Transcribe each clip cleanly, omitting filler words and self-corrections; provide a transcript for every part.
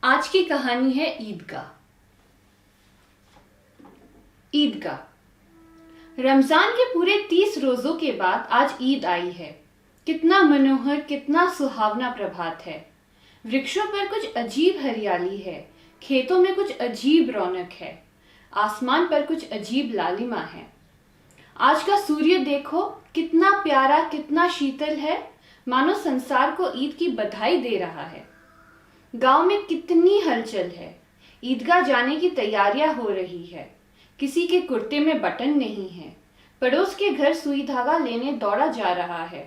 आज की कहानी है ईदगाह। ईदगाह। रमजान के पूरे 30 रोजों के बाद आज ईद आई है। कितना मनोहर, कितना सुहावना प्रभात है। वृक्षों पर कुछ अजीब हरियाली है, खेतों में कुछ अजीब रौनक है, आसमान पर कुछ अजीब लालिमा है। आज का सूर्य देखो, कितना प्यारा, कितना शीतल है, मानो संसार को ईद की बधाई दे रहा है। गांव में कितनी हलचल है। ईदगाह जाने की तैयारियां हो रही है। किसी के कुर्ते में बटन नहीं है। पड़ोस के घर सुई धागा लेने दौड़ा जा रहा है।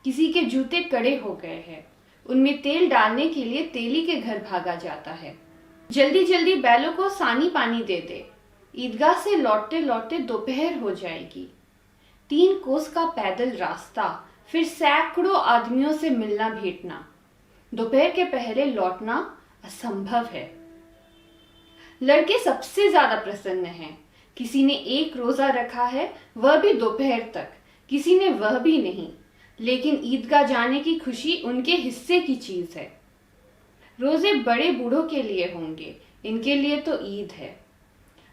किसी के जूते कड़े हो गए हैं। उनमें तेल डालने के लिए तेली के घर भागा जाता है। जल्दी जल्दी बैलों को सानी पानी दे दे। ईदगाह से लौटते लौटते दोपहर हो जाएगी। 3 कोस का पैदल रास्ता, फिर सैकड़ों आदमियों से मिलना भेंटना। दोपहर के पहले लौटना असंभव है। लड़के सबसे ज्यादा प्रसन्न हैं। किसी ने 1 रोजा रखा है, वह भी दोपहर तक। किसी ने वह भी नहीं, लेकिन ईदगाह जाने की खुशी उनके हिस्से की चीज है। रोजे बड़े बूढ़ों के लिए होंगे, इनके लिए तो ईद है।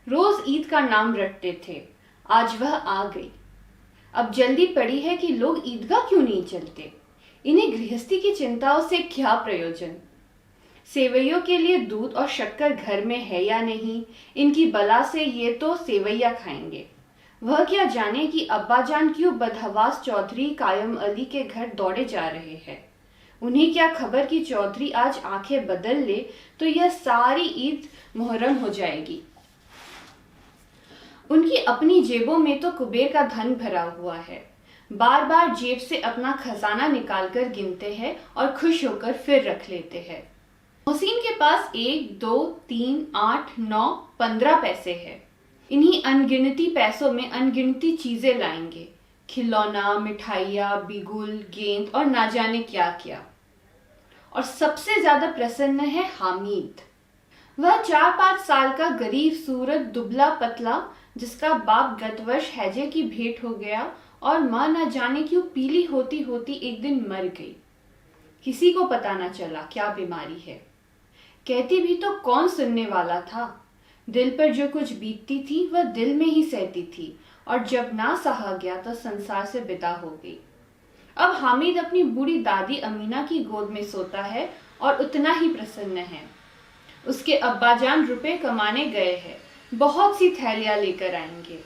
रोज ईद का नाम रटते थे, आज वह आ गई। अब जल्दी पड़ी है कि लोग ईदगाह क्यों नहीं चलते। इन्हें गृहस्थी की चिंताओं से क्या प्रयोजन। सेवैयों के लिए दूध और शक्कर घर में है या नहीं, इनकी बला से ये तो सेवैया खाएंगे। वह क्या जाने कि अब्बाजान क्यों बदहवास चौधरी कायम अली के घर दौड़े जा रहे हैं। उन्हें क्या खबर कि चौधरी आज आंखें बदल ले तो यह सारी ईद मुहर्रम हो जाएगी। उनकी अपनी जेबों में तो कुबेर का धन भरा हुआ है। बार बार जेब से अपना खजाना निकालकर गिनते हैं और खुश होकर फिर रख लेते हैं। मोहसिन के पास 1, 2, 3, 8, 9, 15 पैसे हैं। इन्हीं अनगिनती पैसों में अनगिनती चीजें लाएंगे। खिलौना, मिठाइयाँ, बिगुल, गेंद और ना जाने क्या क्या। और सबसे ज्यादा प्रसन्न है हामिद। वह 4-5 साल का गरीब सूरत, दुबला पतला, जिसका बाप गत वर्ष हैजे की भेंट हो गया और मां न जाने क्यों पीली होती होती एक दिन मर गई। किसी को पता न चला क्या बीमारी है। कहती भी तो कौन सुनने वाला था। दिल पर जो कुछ बीतती थी वह दिल में ही सहती थी, और जब ना सहा गया तो संसार से विदा हो गई। अब हामिद अपनी बूढ़ी दादी अमीना की गोद में सोता है और उतना ही प्रसन्न है। उसके अब्बाजान रुपए कमाने गए हैं, बहुत सी थैलियां लेकर आएंगे।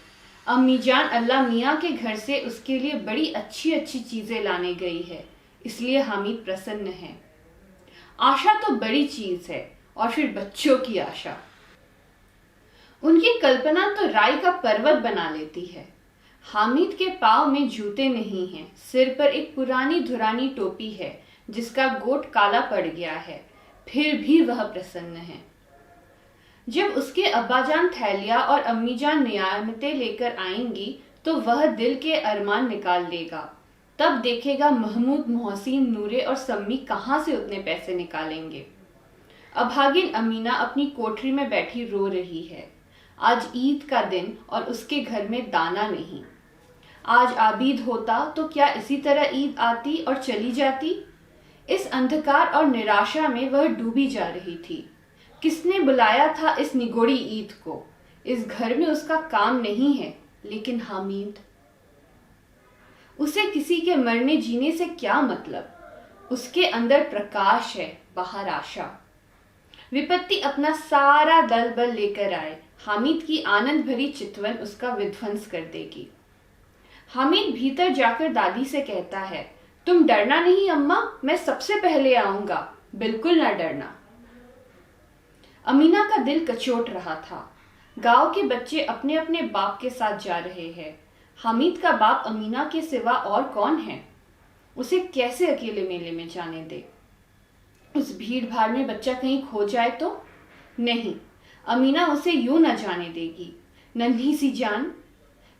अम्मी जान अल्लाह मियाँ के घर से उसके लिए बड़ी अच्छी अच्छी चीजें लाने गई है, इसलिए हामिद प्रसन्न है। आशा तो बड़ी चीज है, और फिर बच्चों की आशा। उनकी कल्पना तो राई का पर्वत बना लेती है। हामिद के पाँव में जूते नहीं हैं, सिर पर एक पुरानी धुरानी टोपी है जिसका गोट काला पड़ गया है, फिर भी वह प्रसन्न है। जब उसके अब्बाजान थैलिया और अम्मीजान नियामतें लेकर आएंगी तो वह दिल के अरमान निकाल लेगा। तब देखेगा महमूद, मोहसिन, नूरे और सम्मी कहाँ से उतने पैसे निकालेंगे। अभागिन अमीना अपनी कोठरी में बैठी रो रही है। आज ईद का दिन और उसके घर में दाना नहीं। आज आबीद होता तो क्या इसी तरह ईद आती और चली जाती। इस अंधकार और निराशा में वह डूबी जा रही थी। किसने बुलाया था इस निगोड़ी ईद को। इस घर में उसका काम नहीं है, लेकिन हामिद, उसे किसी के मरने जीने से क्या मतलब। उसके अंदर प्रकाश है, बाहर आशा। विपत्ति अपना सारा दल बल लेकर आए, हामिद की आनंद भरी चितवन उसका विध्वंस कर देगी। हामिद भीतर जाकर दादी से कहता है, तुम डरना नहीं अम्मा, मैं सबसे पहले आऊंगा, बिल्कुल ना डरना। अमीना का दिल कचोट रहा था। गांव के बच्चे अपने अपने बाप के साथ जा रहे हैं। हामिद का बाप अमीना के सिवा और कौन है। उसे कैसे अकेले मेले में जाने दे। उस भीड़ भाड़ में बच्चा कहीं खो जाए तो नहीं, अमीना उसे यूं न जाने देगी। नन्ही सी जान,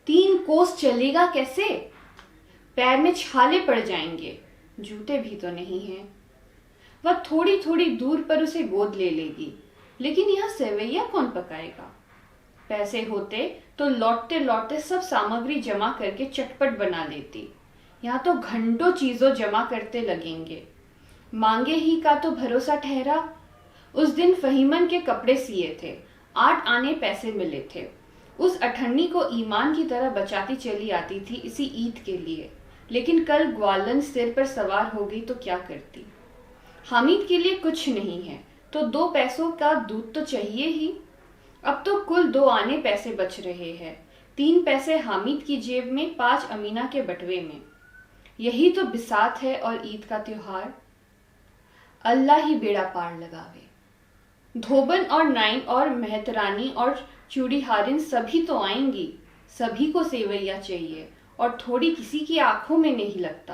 3 कोस चलेगा कैसे। पैर में छाले पड़ जाएंगे, जूते भी तो नहीं हैं। वह थोड़ी थोड़ी दूर पर उसे गोद ले लेगी, लेकिन यह सेवैया कौन पकाएगा। पैसे होते तो लौटते लौटते सब सामग्री जमा करके चटपट बना लेती। यहाँ तो घंटों चीजों जमा करते लगेंगे। मांगे ही का तो भरोसा ठहरा। उस दिन फहीमन के कपड़े सिए थे, 8 आने पैसे मिले थे। उस अठन्नी को ईमान की तरह बचाती चली आती थी इसी ईद के लिए, लेकिन कल ग्वालन सिर पर सवार हो गई तो क्या करती। हामिद के लिए कुछ नहीं है तो 2 पैसों का दूध तो चाहिए ही। अब तो कुल 2 आने पैसे बच रहे हैं, 3 पैसे हामिद की जेब में, 5 अमीना के बटवे में। यही तो बिसात है और ईद का त्योहार। अल्लाह ही बेड़ा पार लगावे। धोबन और नाइन और मेहतरानी और चूड़ी हारिन सभी तो आएंगी, सभी को सेवैया चाहिए और थोड़ी किसी की आंखों में नहीं लगता।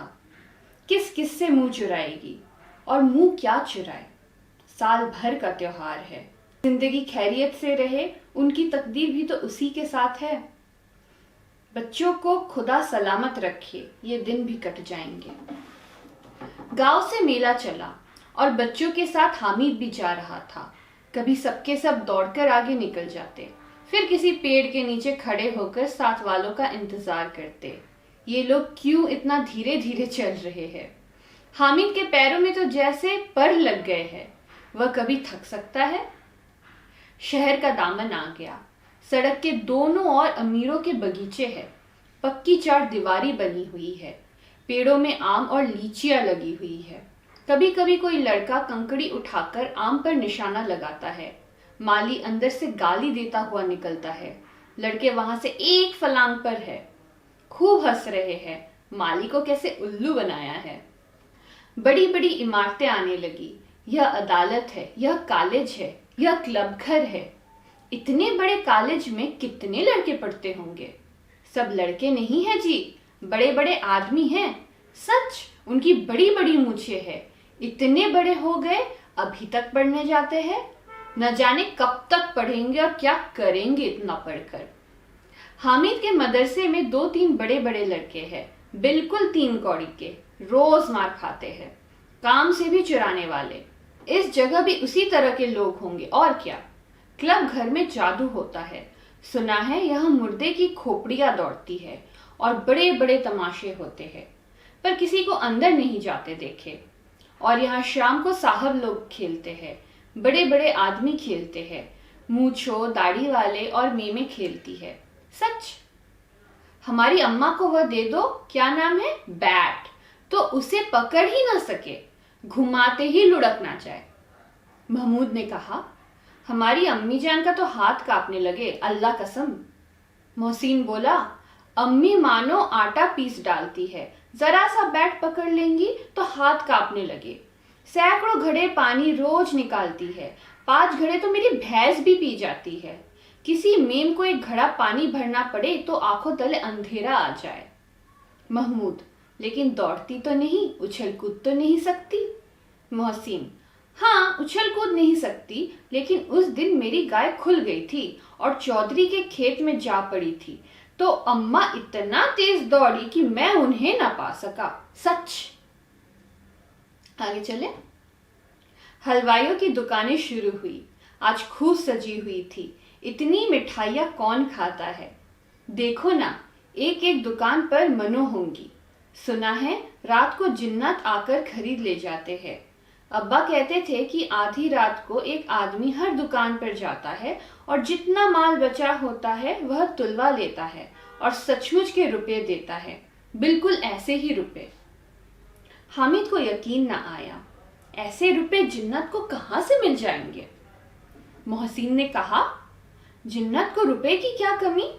किस किस से मुंह चुराएगी और मुंह क्या चुराए। साल भर का त्योहार है, जिंदगी खैरियत से रहे, उनकी तकदीर भी तो उसी के साथ है। बच्चों को खुदा सलामत रखे, ये दिन भी कट जाएंगे। गांव से मेला चला और बच्चों के साथ हामिद भी जा रहा था। कभी सबके सब दौड़कर आगे निकल जाते, फिर किसी पेड़ के नीचे खड़े होकर साथ वालों का इंतजार करते। ये लोग क्यों इतना धीरे धीरे चल रहे हैं। हामिद के पैरों में तो जैसे पर लग गए हैं, वह कभी थक सकता है। शहर का दामन आ गया, सड़क के दोनों ओर अमीरों के बगीचे हैं, पक्की 4 दीवारी बनी हुई है, पेड़ों में आम और लीचियां लगी हुई है। कभी कभी कोई लड़का कंकड़ी उठाकर आम पर निशाना लगाता है, माली अंदर से गाली देता हुआ निकलता है। लड़के वहां से एक फलांग पर है, खूब हंस रहे हैं, माली को कैसे उल्लू बनाया है। बड़ी बड़ी इमारतें आने लगी, यह अदालत है, यह कॉलेज है, यह क्लब घर है। इतने बड़े कॉलेज में कितने लड़के पढ़ते होंगे। सब लड़के नहीं है जी, बड़े बड़े आदमी हैं। सच, उनकी बड़ी बड़ी मूछें हैं, इतने बड़े हो गए अभी तक पढ़ने जाते हैं। न जाने कब तक पढ़ेंगे और क्या करेंगे इतना पढ़कर। हामिद के मदरसे में 2-3 बड़े बड़े लड़के हैं, बिल्कुल 3 कौड़ी के, रोज मार खाते हैं, काम से भी चुराने वाले। इस जगह भी उसी तरह के लोग होंगे और क्या। क्लब घर में जादू होता है, सुना है यहाँ मुर्दे की खोपड़ियां दौड़ती है और बड़े बड़े तमाशे होते हैं, पर किसी को अंदर नहीं जाते देखे। और यहाँ शाम को साहब लोग खेलते हैं, बड़े बड़े आदमी खेलते हैं, मूछो दाढ़ी वाले और मेमे खेलती है। सच, हमारी अम्मा को वह दे दो, क्या नाम है, बैट, तो उसे पकड़ ही ना सके, घुमाते ही लुढ़क ना जाए। महमूद ने कहा, हमारी अम्मी जान का तो हाथ कांपने लगे, अल्लाह कसम। मोहसिन बोला, अम्मी मानो आटा पीस डालती है, जरा सा बैट पकड़ लेंगी तो हाथ कांपने लगे। सैकड़ों घड़े पानी रोज निकालती है, 5 घड़े तो मेरी भैंस भी पी जाती है। किसी मेम को 1 घड़ा पानी भरना पड़े तो आंखों तले अंधेरा आ जाए। महमूद, लेकिन दौड़ती तो नहीं, उछल कूद तो नहीं सकती। मोहसिन, हाँ उछल कूद नहीं सकती, लेकिन उस दिन मेरी गाय खुल गई थी और चौधरी के खेत में जा पड़ी थी, तो अम्मा इतना तेज दौड़ी कि मैं उन्हें ना पा सका। सच। आगे चले। हलवाइयों की दुकानें शुरू हुई, आज खूब सजी हुई थी। इतनी मिठाइयाँ कौन खाता है। देखो ना, एक एक दुकान पर मनो होंगी। सुना है रात को जिन्नत आकर खरीद ले जाते हैं। अब्बा कहते थे कि आधी रात को एक आदमी हर दुकान पर जाता है और जितना माल बचा होता है वह तुलवा लेता है और सचमुच के रुपए देता है, बिल्कुल ऐसे ही रुपए। हामिद को यकीन न आया, ऐसे रुपए जिन्नत को कहाँ से मिल जाएंगे। मोहसिन ने कहा, जिन्नत को रुपए की क्या कमी,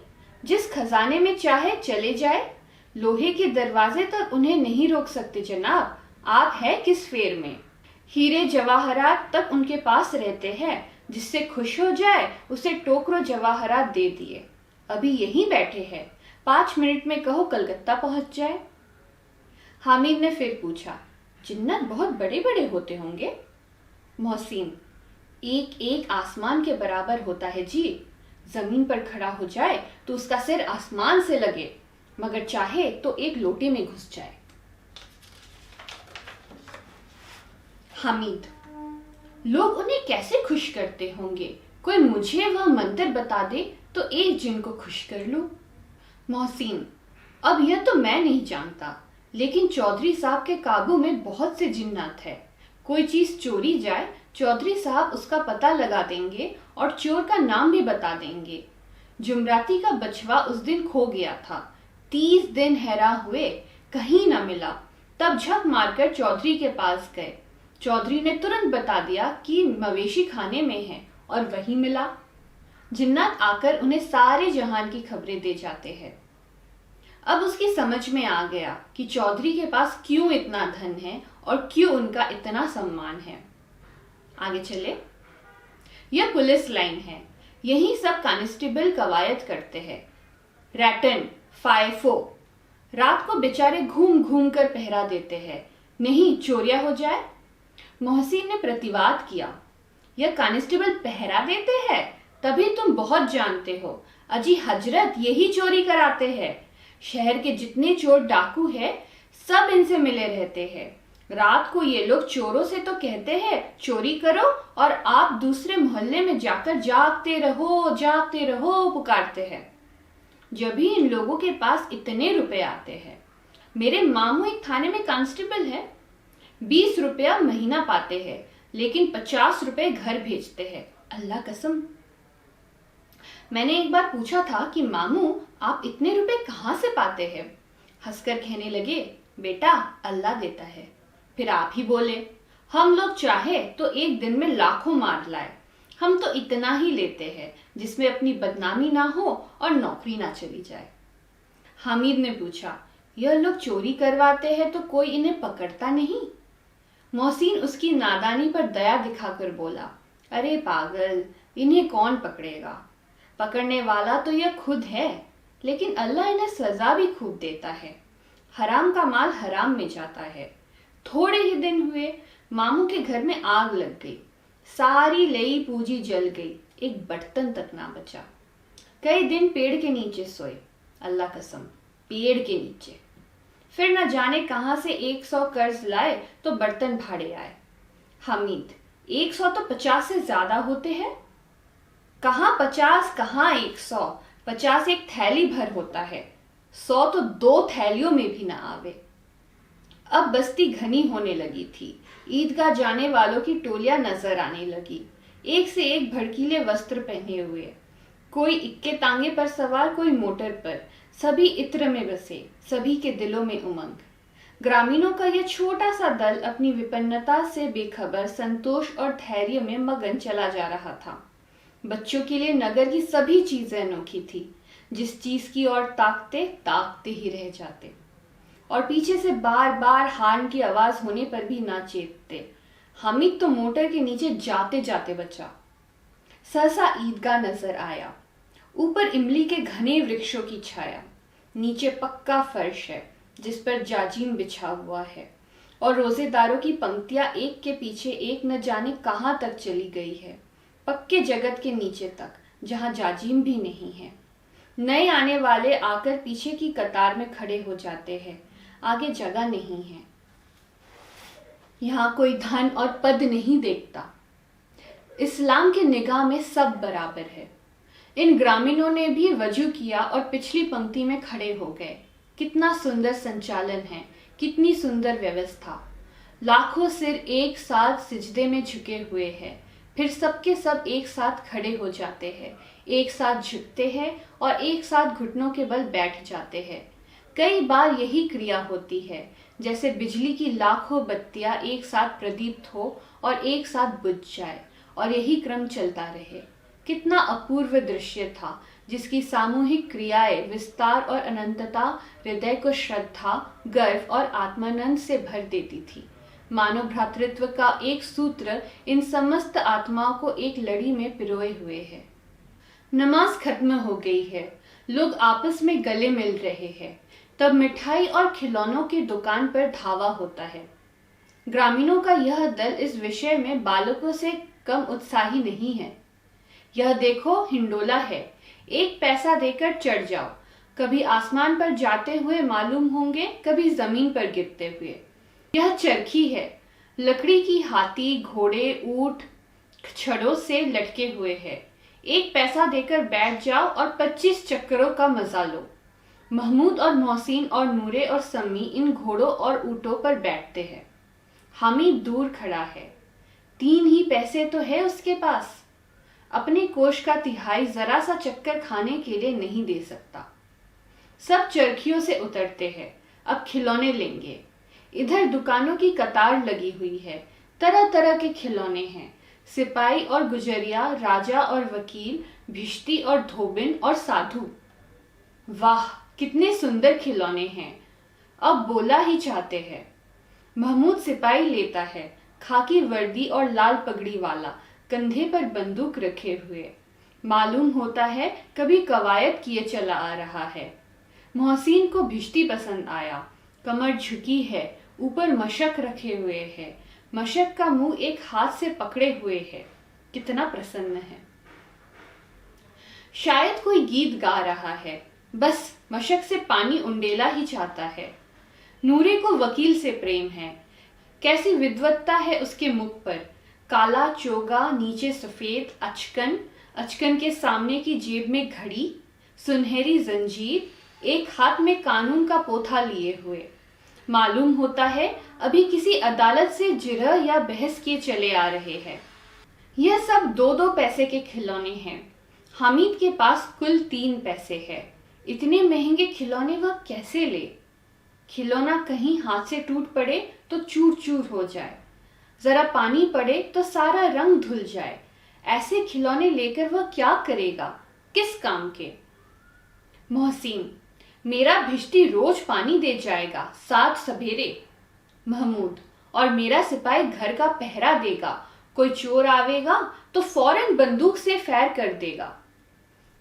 जिस खजाने में चाहे चले जाए, लोहे के दरवाजे तक उन्हें नहीं रोक सकते जनाब। आप है किस फेर में। हीरे जवाहरात तक उनके पास रहते हैं, जिससे खुश हो जाए उसे टोकरो जवाहरात दे दिए। अभी यहीं बैठे हैं, 5 मिनट में कहो कलकत्ता पहुंच जाए। हामिद ने फिर पूछा, जिन्नत बहुत बड़े बड़े होते होंगे। मोहसिन, एक एक आसमान के बराबर होता है जी। जमीन पर खड़ा हो जाए तो उसका सिर आसमान से लगे, मगर चाहे तो एक लोटे में घुस जाए। हामिद, लोग उन्हें कैसे खुश करते होंगे, कोई मुझे वह मंत्र बता दे तो एक जिन को खुश कर लूं। मोहसिन, अब यह तो मैं नहीं जानता, लेकिन चौधरी साहब के काबू में बहुत से जिन्नात है। कोई चीज चोरी जाए चौधरी साहब उसका पता लगा देंगे और चोर का नाम भी बता देंगे। जुमराती का बछवा उस दिन खो गया था। 30 दिन हैरान हुए, कहीं न मिला। तब झक मारकर चौधरी के पास गए। चौधरी ने तुरंत बता दिया कि मवेशी खाने में है और वही मिला। जिन्नात आकर उन्हें सारे जहान की खबरें दे जाते हैं। अब उसकी समझ में आ गया कि चौधरी के पास क्यों इतना धन है और क्यों उनका इतना सम्मान है। आगे चले। यह पुलिस लाइन है, यही सब कांस्टेबल कवायद करते हैं। रैटन, फायफो रात को बेचारे घूम घूम कर पहरा देते हैं, नहीं चोरिया हो जाए। मोहसिन ने प्रतिवाद किया, यह कांस्टेबल पहरा देते हैं तभी तुम बहुत जानते हो। अजी हजरत, यही चोरी कराते हैं। शहर के जितने चोर डाकू है सब इनसे मिले रहते हैं। रात को ये लोग चोरों से तो कहते हैं चोरी करो, और आप दूसरे मोहल्ले में जाकर जागते रहो पुकारते हैं। जब भी इन लोगों के पास इतने रुपए आते हैं। मेरे मामू एक थाने में कांस्टेबल है, 20 रुपया महीना पाते हैं, लेकिन 50 रुपए घर भेजते हैं। अल्लाह कसम। मैंने एक बार पूछा था कि मामू आप इतने रुपए कहाँ से पाते हैं? हंसकर कहने लगे, बेटा अल्लाह देता है। फिर आप ही बोले, हम लोग चाहे तो एक दिन में लाखों मार लाए, हम तो इतना ही लेते हैं जिसमें अपनी बदनामी ना हो और नौकरी ना चली जाए। हामिद ने पूछा, यह लोग चोरी करवाते हैं तो कोई इन्हें पकड़ता नहीं? मोहसिन उसकी नादानी पर दया दिखाकर बोला, अरे पागल, इन्हें कौन पकड़ेगा? पकड़ने वाला तो यह खुद है, लेकिन अल्लाह इन्हें सजा भी खूब देता है। हराम का माल हराम में जाता है। थोड़े ही दिन हुए मामू के घर में आग लग गई। सारी लई पूंजी जल गई, एक बर्तन तक ना बचा। कई दिन पेड़ के नीचे सोए, अल्लाह कसम पेड़ के नीचे। फिर न जाने कहां से 100 कर्ज लाए तो बर्तन भाड़े आए। हामिद, 100 तो 50 से ज्यादा होते हैं। कहाँ 50 कहाँ 100, 50 एक थैली भर होता है, 100 तो 2 थैलियों में भी ना आवे। अब बस्ती घनी होने लगी थी। ईदगाह जाने वालों की टोलियां नजर आने लगी, एक से एक भड़कीले वस्त्र पहने हुए। कोई इक्के तांगे पर सवार, कोई मोटर पर। सभी इत्र में बसे, सभी के दिलों में उमंग। ग्रामीणों का यह छोटा सा दल अपनी विपन्नता से बेखबर संतोष और धैर्य में मगन चला जा रहा था। बच्चों के लिए नगर की सभी चीजें अनोखी थी। जिस चीज की ओर ताकते ही रह जाते, और पीछे से बार बार हार्न की आवाज होने पर भी ना चेतते। हामिद तो मोटर के नीचे जाते जाते बचा। सहसा ईदगाह नजर आया। ऊपर इमली के घने वृक्षों की छाया, नीचे पक्का फर्श है जिस पर जाजीम बिछा हुआ है, और रोजेदारों की पंक्तियां एक के पीछे एक न जाने कहां तक चली गई है, पक्के जगत के नीचे तक, जहां जाजीम भी नहीं है। नए आने वाले आकर पीछे की कतार में खड़े हो जाते हैं, आगे जगह नहीं है। यहाँ कोई धन और पद नहीं देखता। इस्लाम के निगाह में सब बराबर है। इन ग्रामीणों ने भी वजू किया और पिछली पंक्ति में खड़े हो गए। कितना सुंदर संचालन है, कितनी सुंदर व्यवस्था। लाखों सिर एक साथ सिजदे में झुके हुए हैं, फिर सबके सब एक साथ खड़े हो जाते हैं, एक साथ झुकते हैं और एक साथ घुटनों के बल बैठ जाते हैं। कई बार यही क्रिया होती है, जैसे बिजली की लाखों बत्तियां एक साथ प्रदीप्त हो और एक साथ बुझ जाए, और यही क्रम चलता रहे। कितना अपूर्व दृश्य था, जिसकी सामूहिक क्रियाएं, विस्तार और अनंतता हृदय को श्रद्धा, गर्व और आत्मानंद से भर देती थी। मानव भ्रातृत्व का एक सूत्र इन समस्त आत्माओं को एक लड़ी में पिरोए हुए है। नमाज खत्म हो गई है, लोग आपस में गले मिल रहे हैं। तब मिठाई और खिलौनों की दुकान पर धावा होता है। ग्रामीणों का यह दल इस विषय में बालकों से कम उत्साही नहीं है। यह देखो हिंडोला है, 1 पैसा देकर चढ़ जाओ। कभी आसमान पर जाते हुए मालूम होंगे, कभी जमीन पर गिरते हुए। यह चरखी है, लकड़ी की हाथी, घोड़े, ऊंट छड़ों से लटके हुए हैं। 1 पैसा देकर बैठ जाओ और 25 चक्करों का मजा लो। महमूद और मोहसिन और नूरे और सम्मी इन घोड़ों और ऊँटों पर बैठते हैं। हामिद दूर खड़ा है। 3 ही पैसे तो है उसके पास। अपने कोष का तिहाई जरा सा चक्कर खाने के लिए नहीं दे सकता। सब चरखियों से उतरते हैं, अब खिलौने लेंगे। इधर दुकानों की कतार लगी हुई है, तरह तरह के खिलौने हैं। सिपाही और गुजरिया, राजा और वकील, भिश्ती और धोबिन और साधु। वाह, कितने सुंदर खिलौने हैं, अब बोला ही चाहते हैं। महमूद सिपाही लेता है, खाकी वर्दी और लाल पगड़ी वाला, कंधे पर बंदूक रखे हुए। मालूम होता है कभी कवायद किए चला आ रहा है। मोहसिन को भिश्ती पसंद आया। कमर झुकी है, ऊपर मशक रखे हुए है। मशक का मुंह एक हाथ से पकड़े हुए है, कितना प्रसन्न है। शायद कोई गीत गा रहा है, बस मशक से पानी उंडेला ही चाहता है। नूरे को वकील से प्रेम है, कैसी विद्वत्ता है उसके मुख पर। काला चोगा, नीचे सफेद अचकन, अचकन के सामने की जेब में घड़ी, सुनहरी जंजीर, एक हाथ में कानून का पोथा लिए हुए। मालूम होता है अभी किसी अदालत से जिरह या बहस किए चले आ रहे हैं। यह सब 2-2 पैसे के खिलौने हैं। हामिद के पास कुल 3 पैसे है। इतने महंगे खिलौने वह कैसे ले? खिलौना कहीं हाथ से टूट पड़े तो चूर चूर हो जाए, जरा पानी पड़े तो सारा रंग धुल जाए। ऐसे खिलौने लेकर वह क्या करेगा, किस काम के? मोहसिन, मेरा भिश्ती रोज पानी दे जाएगा, 7 सवेरे। महमूद, और मेरा सिपाही घर का पहरा देगा, कोई चोर आवेगा तो फौरन बंदूक से फायर कर देगा।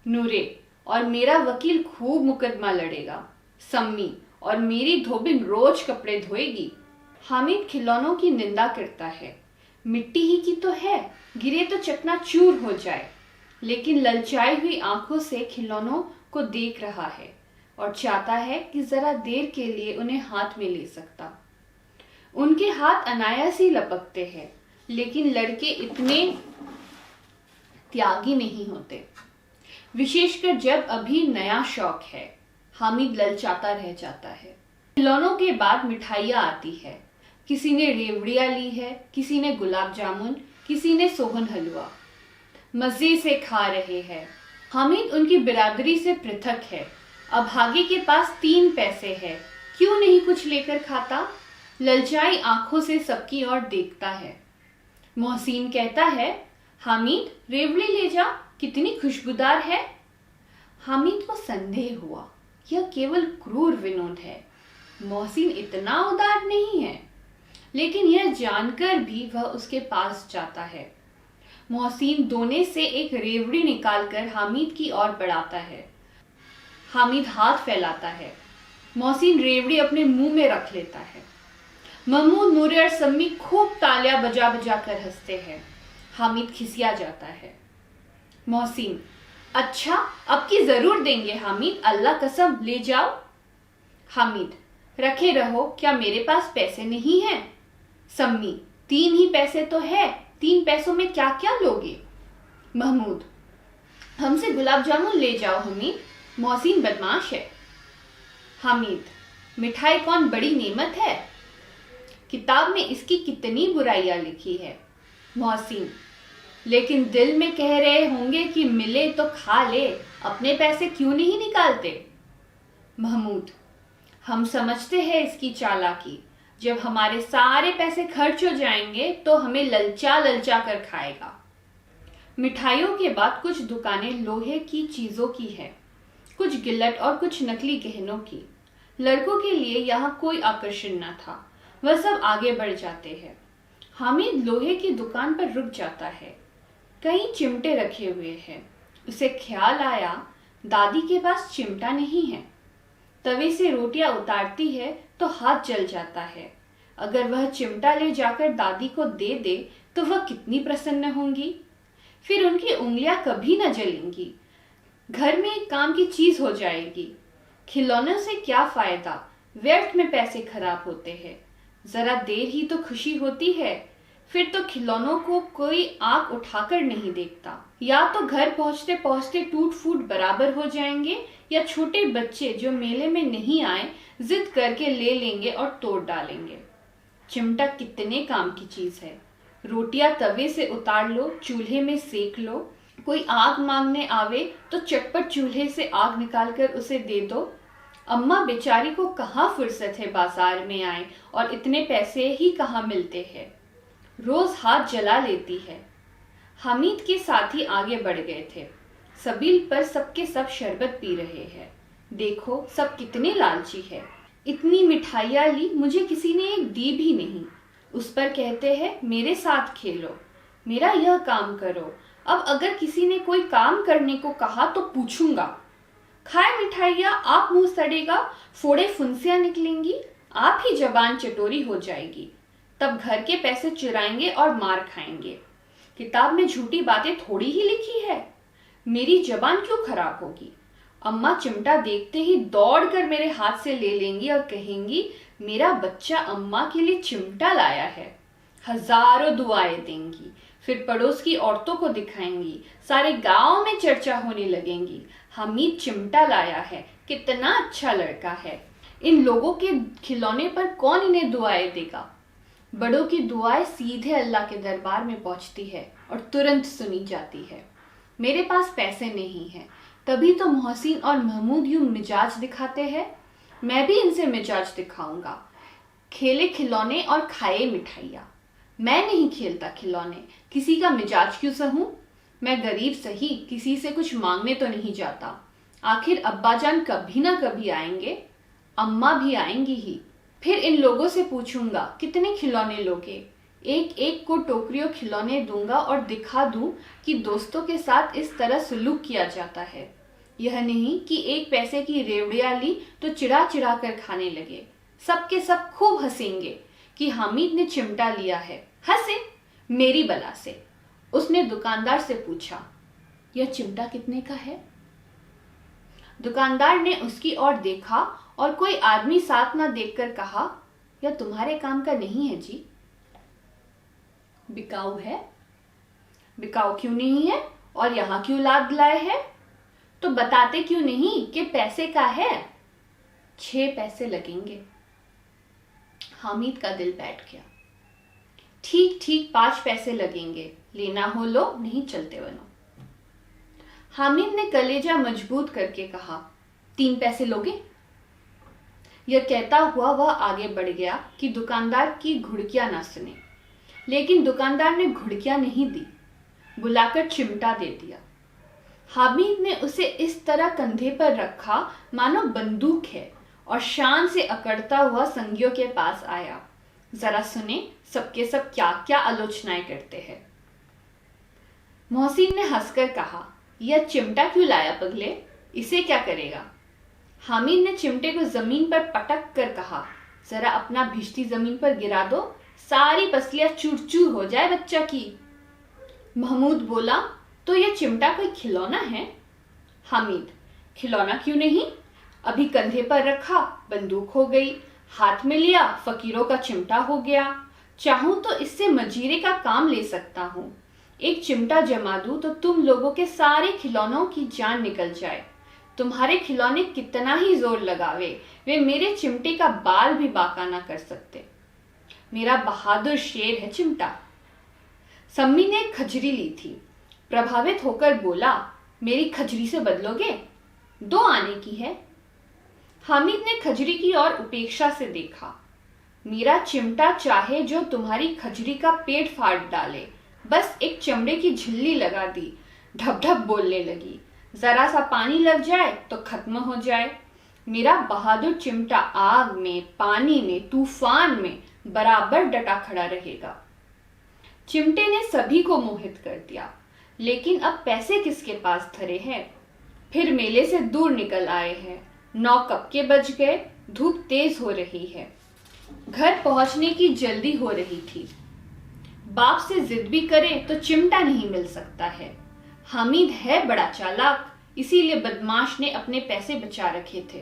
नूरे, और मेरा वकील खूब मुकदमा लड़ेगा। सम्मी, और मेरी धोबिन रोज कपड़े धोएगी। हामिद खिलौनों की निंदा करता है। मिट्टी ही की तो है, गिरे तो चकनाचूर हो जाए। लेकिन ललचाई हुई आंखों से खिलौनों को देख रहा है और चाहता है कि जरा देर के लिए उन्हें हाथ में ले सकता। उनके हाथ अनायास ही लपकते हैं, लेकिन लड़के इतने त्यागी नहीं होते, विशेषकर जब अभी नया शौक है। हामिद ललचाता रह जाता है। खिलौनों के बाद मिठाइयाँ आती है। किसी ने रेवड़ियाँ ली है, किसी ने गुलाब जामुन, किसी ने सोहन हलवा। मजे से खा रहे हैं। हामिद उनकी बिरादरी से पृथक है। अभागे के पास 3 पैसे है, क्यों नहीं कुछ लेकर खाता? ललचाई आंखों से सबकी ओर देखता है। मोहसिन कहता है, हामिद रेवड़ी ले जा, कितनी खुशबूदार है। हामिद को संदेह हुआ, यह केवल क्रूर विनोद है। मोहसिन इतना उदार नहीं है, लेकिन यह जानकर भी वह उसके पास जाता है। मोहसिन दोने से एक रेवड़ी निकालकर हामिद की ओर बढ़ाता है। हामिद हाथ फैलाता है। मोहसिन रेवड़ी अपने मुंह में रख लेता है। महमूद, नूरे और सम्मी खूब तालियां बजा बजा कर हंसते हैं। हामिद खिसिया जाता है। मोहसिन, अच्छा, अब की जरूर देंगे हामिद, अल्लाह कसम, ले जाओ। हामिद, रखे रहो, क्या मेरे पास पैसे नहीं हैं? सम्मी, 3 ही पैसे तो है, 3 पैसों में क्या क्या लोगे? महमूद, हमसे गुलाब जामुन ले जाओ हमीद, मोहसिन बदमाश है। हामिद, मिठाई कौन बड़ी नेमत है, किताब में इसकी कितनी बुराइयां लिखी है। मोहसिन, लेकिन दिल में कह रहे होंगे कि मिले तो खा ले, अपने पैसे क्यों नहीं निकालते। महमूद, हम समझते हैं इसकी चालाकी, जब हमारे सारे पैसे खर्च हो जाएंगे तो हमें ललचा ललचा कर खाएगा। मिठाइयों के बाद कुछ दुकानें लोहे की चीजों की है, कुछ गिल्लट और कुछ नकली गहनों की। लड़कों के लिए यहाँ कोई आकर्षण न था, वह सब आगे बढ़ जाते हैं। हामिद लोहे की दुकान पर रुक जाता है। कई चिमटे रखे हुए हैं। उसे ख्याल आया, दादी के पास चिमटा नहीं है। तवे से रोटियां उतारती है तो हाथ जल जाता है। अगर वह चिमटा ले जाकर दादी को दे दे तो वह कितनी प्रसन्न होंगी। फिर उनकी उंगलियां कभी न जलेंगी। घर में एक काम की चीज हो जाएगी। खिलौनों से क्या फायदा, व्यर्थ में पैसे खराब होते हैं। जरा देर ही तो खुशी होती है, फिर तो खिलौनों को कोई आंख उठाकर नहीं देखता। या तो घर पहुंचते पहुंचते टूट फूट बराबर हो जाएंगे, या छोटे बच्चे जो मेले में नहीं आए जिद करके ले लेंगे और तोड़ डालेंगे। चिमटा कितने काम की चीज है, रोटियां तवे से उतार लो, चूल्हे में सेक लो। कोई आग मांगने आवे तो चटपट चूल्हे से आग निकालकर उसे दे दो। अम्मा बेचारी को कहाँ फुर्सत है बाजार में आए, और इतने पैसे ही कहाँ मिलते हैं। रोज हाथ जला लेती है। हामिद के साथी आगे बढ़ गए थे। सबील पर सबके सब शरबत पी रहे हैं। देखो सब कितने लालची है। इतनी मिठाइयाँ ली, मुझे किसी ने एक दी भी नहीं। उस पर कहते हैं मेरे साथ खेलो, मेरा यह काम करो। अब अगर किसी ने कोई काम करने को कहा तो पूछूंगा। खाए मिठाइयाँ, आप मुंह सड़ेगा, फोड़े फुंसियाँ निकलेंगी, आप ही जबान चटोरी हो जाएगी। तब घर के पैसे चुराएंगे और मार खाएंगे। किताब में झूठी बातें थोड़ी ही लिखी है, मेरी जबान क्यों खराब होगी। अम्मा चिमटा देखते ही दौड़कर मेरे हाथ से ले लेंगी और कहेंगी मेरा बच्चा अम्मा के लिए चिमटा लाया है। हजारों दुआएं देंगी, फिर पड़ोस की औरतों को दिखाएंगी, सारे गांव में चर्चा होने लगेंगी। हामिद चिमटा लाया है, कितना अच्छा लड़का है। इन लोगों के खिलौने पर कौन इन्हें दुआएं देगा। बड़ों की दुआएं सीधे अल्लाह के दरबार में पहुंचती है और तुरंत सुनी जाती है। मेरे पास पैसे नहीं है, तभी तो मोहसिन और महमूद यूं मिजाज दिखाते हैं। मैं भी इनसे मिजाज दिखाऊंगा। खेले खिलौने और खाए मिठाइयाँ। मैं नहीं खेलता खिलौने, किसी का मिजाज क्यों सहूं। मैं गरीब सही, किसी से कुछ मांगने तो नहीं जाता। आखिर अब्बाजान कभी ना कभी आएंगे, अम्मा भी आएंगी ही। फिर इन लोगों से पूछूंगा कितने खिलौने लोगे। एक एक को टोकरियों खिलौने दूंगा और दिखा दूं कि दोस्तों के साथ इस तरह सुलूक किया जाता है। यह नहीं कि एक पैसे की रेवड़ियां ली तो चिढ़ा चिढ़ा कर खाने लगे। सबके सब खूब हंसेंगे कि हामिद ने चिमटा लिया है। हंसे मेरी बला से। उसने दुकानदार से पूछा यह चिमटा कितने का है। दुकानदार ने उसकी ओर देखा और कोई आदमी साथ ना देखकर कहा यह तुम्हारे काम का नहीं है जी, बिकाऊ है। बिकाऊ क्यों नहीं है और यहाँ क्यों लाद लाए है। तो बताते क्यों नहीं कि पैसे का है। 6 पैसे लगेंगे। हामिद का दिल बैठ गया। ठीक ठीक 5 पैसे लगेंगे, लेना हो लो, नहीं चलते बनो। हामिद ने कलेजा मजबूत करके कहा 3 पैसे लोगे। यह कहता हुआ वह आगे बढ़ गया कि दुकानदार की घुड़कियां ना सुने। लेकिन दुकानदार ने घुड़कियां नहीं दी, बुलाकर चिमटा दे दिया। हामिद ने उसे इस तरह कंधे पर रखा मानो बंदूक है और शान से अकड़ता हुआ संगियों के पास आया। जरा सुने सबके सब क्या क्या आलोचनाएं करते हैं। मोहसिन ने हंसकर कहा यह चिमटा क्यों लाया पगले, इसे क्या करेगा। हामिद ने चिमटे को जमीन पर पटक कर कहा जरा अपना भिश्ती जमीन पर गिरा दो, सारी पसलियां चूर चूर हो जाए बच्चा की। महमूद बोला तो यह चिमटा कोई खिलौना है। हामिद खिलौना क्यों नहीं, अभी कंधे पर रखा बंदूक हो गई, हाथ में लिया फकीरों का चिमटा हो गया। चाहूं तो इससे मजीरे का काम ले सकता हूं। एक चिमटा जमा दूं तो तुम लोगों के सारे खिलौनों की जान निकल जाए। तुम्हारे खिलौने कितना ही जोर लगावे, वे मेरे चिमटे का बाल भी बांका ना कर सकते। मेरा बहादुर शेर है चिमटा। सम्मी ने खजरी ली थी, प्रभावित होकर बोला मेरी खजरी से बदलोगे, 2 आने की है। हामिद ने खजरी की ओर उपेक्षा से देखा। मेरा चिमटा चाहे जो तुम्हारी खजरी का पेट फाड़ डाले, बस एक चमड़े की झिल्ली लगा दी, ढप ढप बोलने लगी। जरा सा पानी लग जाए तो खत्म हो जाए। मेरा बहादुर चिमटा आग में, पानी में, तूफान में बराबर डटा खड़ा रहेगा। चिमटे ने सभी को मोहित कर दिया, लेकिन अब पैसे किसके पास धरे हैं। फिर मेले से दूर निकल आए हैं। 9 कब के बज गए, धूप तेज हो रही है। घर पहुंचने की जल्दी हो रही थी। बाप से जिद भी करे तो चिमटा नहीं मिल सकता है। हामिद है बड़ा चालाक, इसीलिए बदमाश ने अपने पैसे बचा रखे थे।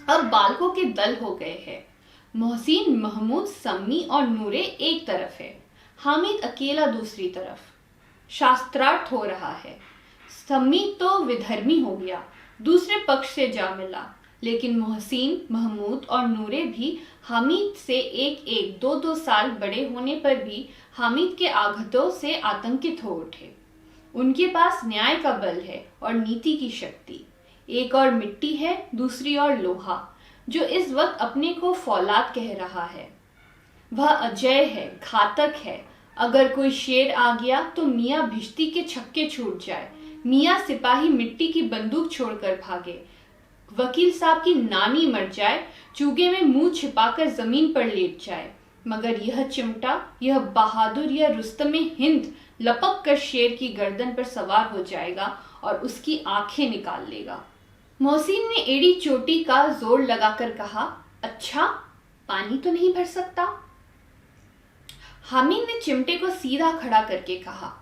अब बालकों के दल हो गए हैं। मोहसिन, महमूद, सम्मी और नूरे एक तरफ है, हामिद अकेला दूसरी तरफ। शास्त्रार्थ हो रहा है। सम्मी तो विधर्मी हो गया, दूसरे पक्ष से जा मिला। लेकिन मोहसिन, महमूद और नूरे भी हामिद से एक एक 2-2 साल बड़े होने पर भी हामिद के आघातों से आतंकित हो उठे। उनके पास न्याय का बल है और नीति की शक्ति। एक और मिट्टी है, दूसरी और लोहा, जो इस वक्त अपने को फौलाद कह रहा है। वह अजय है, घातक है। अगर कोई शेर आ गया तो मियाँ भिश्ती के छक्के छूट जाए, मियाँ सिपाही मिट्टी की बंदूक छोड़कर भागे, वकील साहब की नानी मर जाए, चूगे में मुंह छिपाकर जमीन पर लेट जाए, मगर यह चिमटा, यह बहादुर, यह रुस्तमे हिंद लपक कर शेर की गर्दन पर सवार हो जाएगा और उसकी आंखें निकाल लेगा। मोहसिन ने एड़ी चोटी का जोर लगाकर कहा, अच्छा, पानी तो नहीं भर सकता? हामिद ने चिमटे को सीधा खड़ा करके कहा,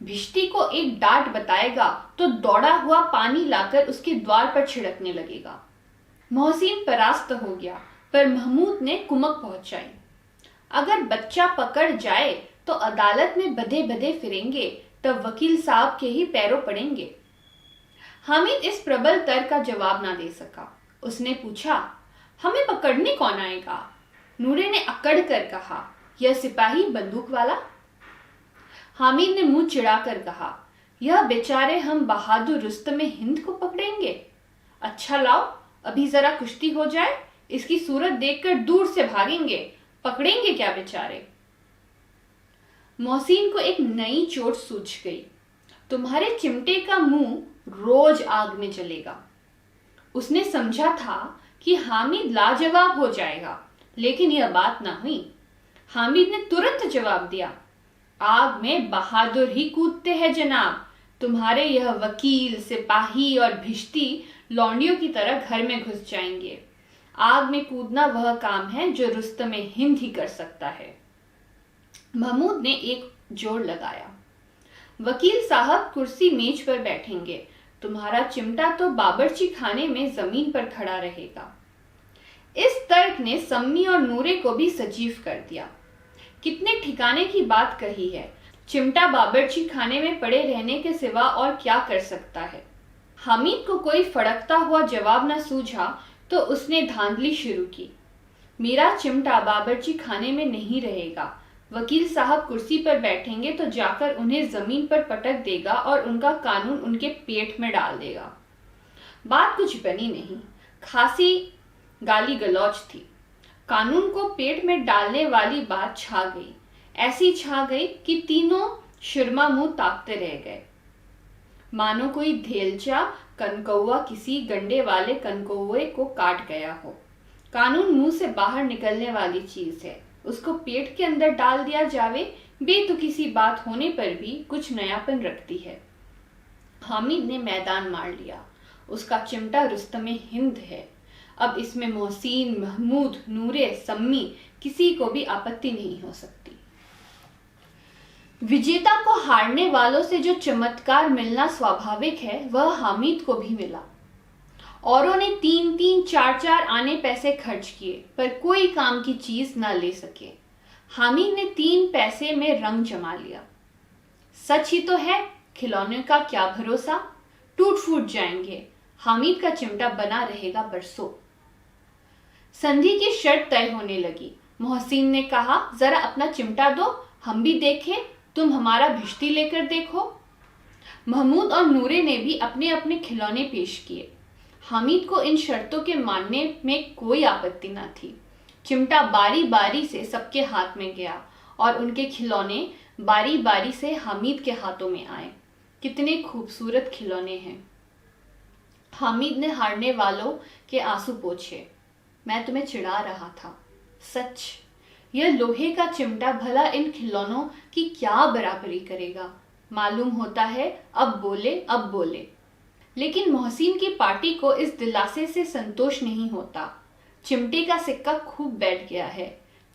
भिश्ती को एक डांट बताएगा तो दौड़ा हुआ पानी लाकर उसके द्वार पर छिड़कने लगेगा। मोहसिन परास्त हो गया, पर महमूद ने कुमक पहुंचाई, अगर बच्चा पकड़ जाए तो अदालत में बधे बधे फिरेंगे, तब वकील साहब के ही पैरों पड़ेंगे। हामिद इस प्रबल तर्क का जवाब ना दे सका। उसने पूछा, हमें पकड़ने कौन आएगा? नूरे ने अकड़ कर कहा, यह सिपाही बंदूक वाला। हामिद ने मुंह चिढ़ाकर कहा, यह बेचारे हम बहादुर रुस्तमे हिंद को पकड़ेंगे? अच्छा लाओ, अभी जरा कुश्ती हो जाए, इसकी सूरत देखकर दूर से भागेंगे, पकड़ेंगे क्या बेचारे? मोहसिन को एक नई चोट सूझ गई। तुम्हारे चिमटे का मुंह रोज आग में जलेगा। उसने समझा था कि हामिद लाजवाब हो जाएगा, लेकिन यह बात ना हुई। हामिद ने तुरंत जवाब दिया, आग में बहादुर ही कूदते हैं जनाब। तुम्हारे यह वकील, सिपाही और भिश्ती लौंडियों की तरह घर में घुस जाएंगे। आग में कूदना वह काम है जो रुस्तमे हिंद ही कर सकता है। महमूद ने एक जोर लगाया, वकील साहब कुर्सी मेज पर बैठेंगे, तुम्हारा चिमटा तो बावर्ची खाने में जमीन पर खड़ा रहेगा। इस तर्क ने सम्मी और नूरे को भी सजीव कर दिया। कितने ठिकाने की बात कही है। चिमटा बावर्ची खाने में पड़े रहने के सिवा और क्या कर सकता है? हामिद को कोई फड़कता हुआ जवाब न सूझा तो उसने धांधली शुरू की, मेरा चिमटा बावर्ची खाने में नहीं रहेगा। वकील साहब कुर्सी पर बैठेंगे तो जाकर उन्हें जमीन पर पटक देगा और उनका कानून उनके पेट में डाल देगा। बात कुछ बनी नहीं, खासी गाली गलौज थी। कानून को पेट में डालने वाली बात छा गई, ऐसी छा गई कि तीनों शुरमा मुंह ताकते रह गए, मानो कोई धेलचा कनकौआ किसी गंडे वाले कनकौए को काट गया हो। कानून मुंह से बाहर निकलने वाली चीज है, उसको पेट के अंदर डाल दिया जावे, बेतुकी सी बात होने पर भी कुछ नयापन रखती है। हामिद ने मैदान मार लिया, उसका चिमटा रुस्तमे हिंद है। अब इसमें मोहसिन, महमूद, नूरे, सम्मी किसी को भी आपत्ति नहीं हो सकती। विजेता को हारने वालों से जो चमत्कार मिलना स्वाभाविक है, वह हामिद को भी मिला। औरों ने 3-3, 4-4 आने पैसे खर्च किए, पर कोई काम की चीज न ले सके। हामिद ने 3 पैसे में रंग जमा लिया। सच ही तो है, खिलौने का क्या भरोसा, टूट फूट जाएंगे। हामिद का चिमटा बना रहेगा बरसों। संधि की शर्त तय होने लगी। मोहसिन ने कहा, जरा अपना चिमटा दो, हम भी देखें, तुम हमारा भिश्ती लेकर देखो। महमूद और नूरे ने भी अपने अपने खिलौने पेश किए। हामिद को इन शर्तों के मानने में कोई आपत्ति न थी। चिमटा बारी बारी से सबके हाथ में गया और उनके खिलौने बारी बारी से हामिद के हाथों में आए। कितने खूबसूरत खिलौने हैं। हामिद ने हारने वालों के आंसू पोंछे। मैं तुम्हें चिढ़ा रहा था, सच। यह लोहे का चिमटा भला इन खिलौनों की क्या बराबरी करेगा? मालूम होता है अब बोले। लेकिन मोहसिन की पार्टी को इस दिलासे से संतोष नहीं होता। चिमटे का सिक्का खूब बैठ गया है,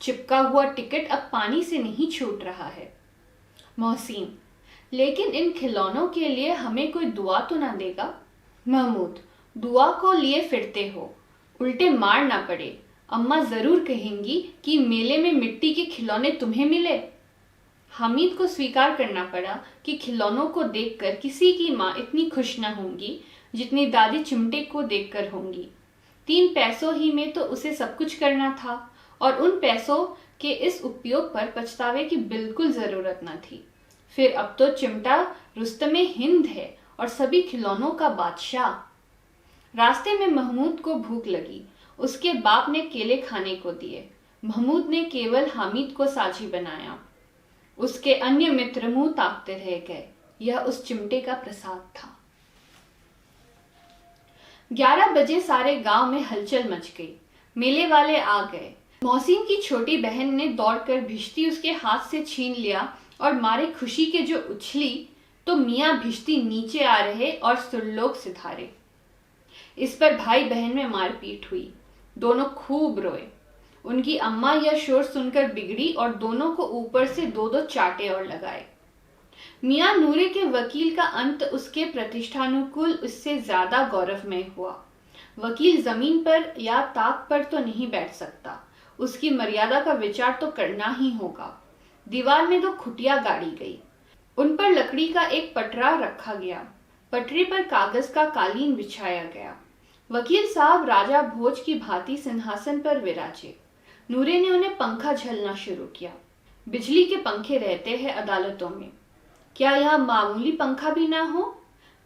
चिपका हुआ टिकट अब पानी से नहीं छूट रहा है। मोहसिन, लेकिन इन खिलौनों के लिए हमें कोई दुआ तो ना देगा? महमूद, दुआ को लिए फिरते हो, उल्टे मार ना पड़े। अम्मा जरूर कहेंगी कि मेले में मिट्टी के खिलौने तुम्हें मिले। हामिद को स्वीकार करना पड़ा कि खिलौनों को देखकर किसी की माँ इतनी खुश न होंगी जितनी दादी चिमटे को देखकर होंगी। 3 पैसों ही में तो उसे सब कुछ करना था और उन पैसों के इस उपयोग पर पछतावे की बिल्कुल जरूरत न थी। फिर अब तो चिमटा रुस्तमे हिंद है और सभी खिलौनों का बादशाह। रास्ते में महमूद को भूख लगी। उसके बाप ने केले खाने को दिए। महमूद ने केवल हामिद को साझी बनाया। उसके अन्य मित्र मुंह ताकते रह गए। यह उस चिमटे का प्रसाद था। 11 बजे सारे गांव में हलचल मच गई। मेले वाले आ गए। मोहसिन की छोटी बहन ने दौड़कर भिश्ती उसके हाथ से छीन लिया और मारे खुशी के जो उछली तो मियाँ भिश्ती नीचे आ रहे और सुरलोक सिधारे। इस पर भाई बहन में मारपीट हुई। दोनों खूब रोए। उनकी अम्मा यह शोर सुनकर बिगड़ी और दोनों को ऊपर से 2-2 चाटे और लगाए। मियाँ नूरे के वकील का अंत उसके प्रतिष्ठानुकूल उससे ज्यादा गौरवमय हुआ। वकील जमीन पर या ताक पर तो नहीं बैठ सकता। उसकी मर्यादा का विचार तो करना ही होगा। दीवार में 2 खुटिया गाड़ी गई। उन पर लकड़ी का एक पटरा रखा गया। पटरी पर कागज का कालीन बिछाया गया। वकील साहब राजा भोज की भांति सिंहासन पर विराजे। नूरे ने उन्हें पंखा झलना शुरू किया। बिजली के पंखे रहते हैं अदालतों में। क्या यह मामूली पंखा भी ना हो?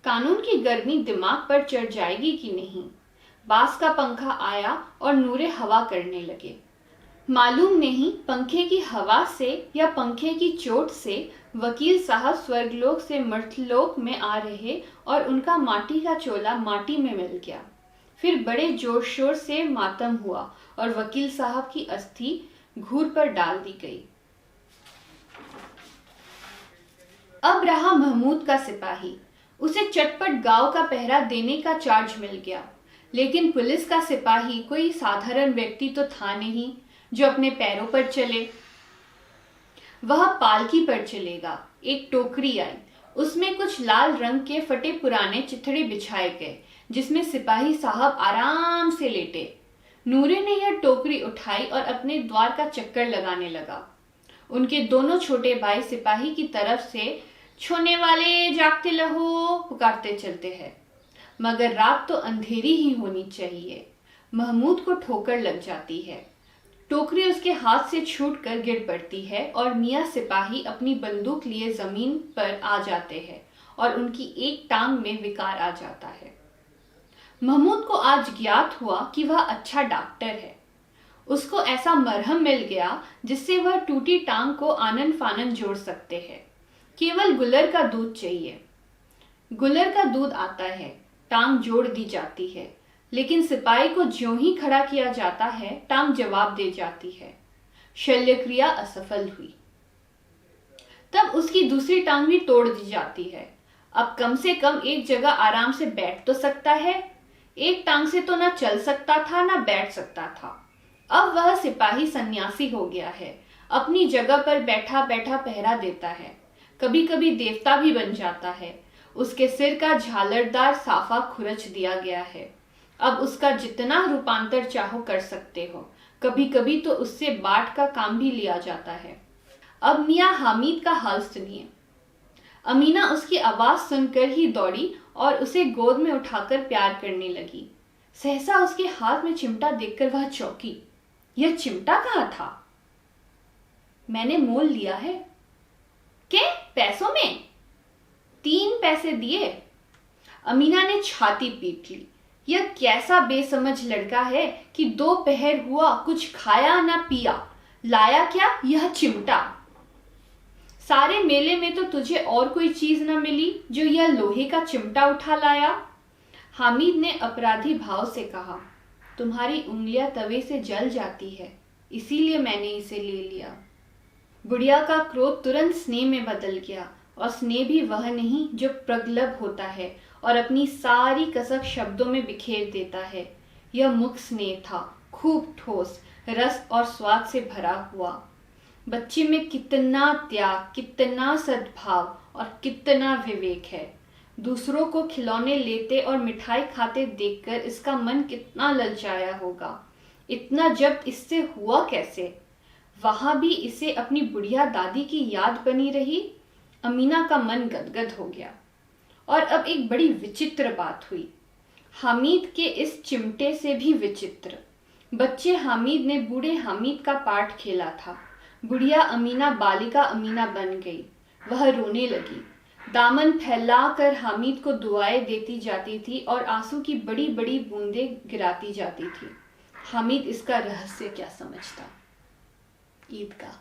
कानून की गर्मी दिमाग पर चढ़ जाएगी कि नहीं? बांस का पंखा आया और नूरे हवा करने लगे। मालूम नहीं पंखे की हवा से या पंखे की चोट से वकील साहब स्वर्गलोक से मर्त्यलोक में आ रहे और उनका माटी का चोला माटी में मिल गया। फिर बड़े जोर शोर से मातम हुआ और वकील साहब की अस्थि घूर पर डाल दी गई। अब रहा महमूद का सिपाही। उसे चटपट गांव का पहरा देने का चार्ज मिल गया। लेकिन पुलिस का सिपाही कोई साधारण व्यक्ति तो था नहीं जो अपने पैरों पर चले। वह पालकी पर चलेगा। एक टोकरी आई। उसमें कुछ लाल रंग के फटे पुराने चिथड़े बिछाए गए जिसमें सिपाही साहब आराम से लेटे। नूरे ने यह टोकरी उठाई और अपने द्वार का चक्कर लगाने लगा। उनके दोनों छोटे भाई सिपाही की तरफ से छोने वाले जागते लहो पुकारते चलते हैं। मगर रात तो अंधेरी ही होनी चाहिए। महमूद को ठोकर लग जाती है। टोकरी उसके हाथ से छूटकर गिर पड़ती है और मियाँ सिपाही अपनी बंदूक लिए जमीन पर आ जाते हैं और उनकी एक टांग में विकार आ जाता है। महमूद को आज ज्ञात हुआ कि वह अच्छा डॉक्टर है। उसको ऐसा मरहम मिल गया जिससे वह टूटी टांग को आनन फानन जोड़ सकते हैं। केवल गुलर का दूध चाहिए। गुलर का दूध आता है। टांग जोड़ दी जाती है। लेकिन सिपाही को ज्यों ही खड़ा किया जाता है टांग जवाब दे जाती है। शल्यक्रिया असफल हुई। तब उसकी दूसरी टांग भी तोड़ दी जाती है। अब कम से कम एक जगह आराम से बैठ तो सकता है। एक टांग से तो ना चल सकता था ना बैठ सकता था। अब वह सिपाही सन्यासी हो गया है। अपनी जगह पर बैठा बैठा पहरा देता है। कभी कभी देवता भी बन जाता है। उसके सिर का झालरदार साफा खुरच दिया गया है। अब उसका जितना रूपांतर चाहो कर सकते हो। कभी कभी तो उससे बाट का काम भी लिया जाता है। अब मियाँ हामिद का हाल सुनिए। अमीना उसकी आवाज सुनकर ही दौड़ी और उसे गोद में उठाकर प्यार करने लगी। सहसा उसके हाथ में चिमटा देखकर वह चौंकी। यह चिमटा कहाँ था? मैंने मोल लिया है। के पैसों में? 3 पैसे दिए। अमीना ने छाती पीट ली। यह कैसा बेसमझ लड़का है कि 2 पहर हुआ कुछ खाया ना पिया। लाया क्या? यह चिमटा। सारे मेले में तो तुझे और कोई चीज न मिली जो यह लोहे का चिमटा उठा लाया। हामिद ने अपराधी भाव से कहा, तुम्हारी उंगलियां तवे से जल जाती है, इसीलिए मैंने इसे ले लिया। बुढ़िया का क्रोध तुरंत स्नेह में बदल गया, और स्नेह भी वह नहीं जो प्रगल्भ होता है और अपनी सारी कसक शब्दों में बिखेर देता है। यह मुख स्नेह था, खूब ठोस, रस और स्वाद से भरा हुआ। बच्चे में कितना त्याग, कितना सद्भाव और कितना विवेक है। दूसरों को खिलौने लेते और मिठाई खाते देखकर इसका मन कितना ललचाया होगा। इतना जब्त इससे हुआ कैसे? वहां भी इसे अपनी बुढ़िया दादी की याद बनी रही। अमीना का मन गदगद हो गया। और अब एक बड़ी विचित्र बात हुई। हामिद के इस चिमटे से भी विचित्र। बच्चे हामिद ने बूढ़े हामिद का पार्ट खेला था। बुढ़िया अमीना बालिका अमीना बन गई। वह रोने लगी, दामन फैलाकर हामिद को दुआएं देती जाती थी और आंसू की बड़ी बड़ी बूंदें गिराती जाती थी। हामिद इसका रहस्य क्या समझता। ईदगाह।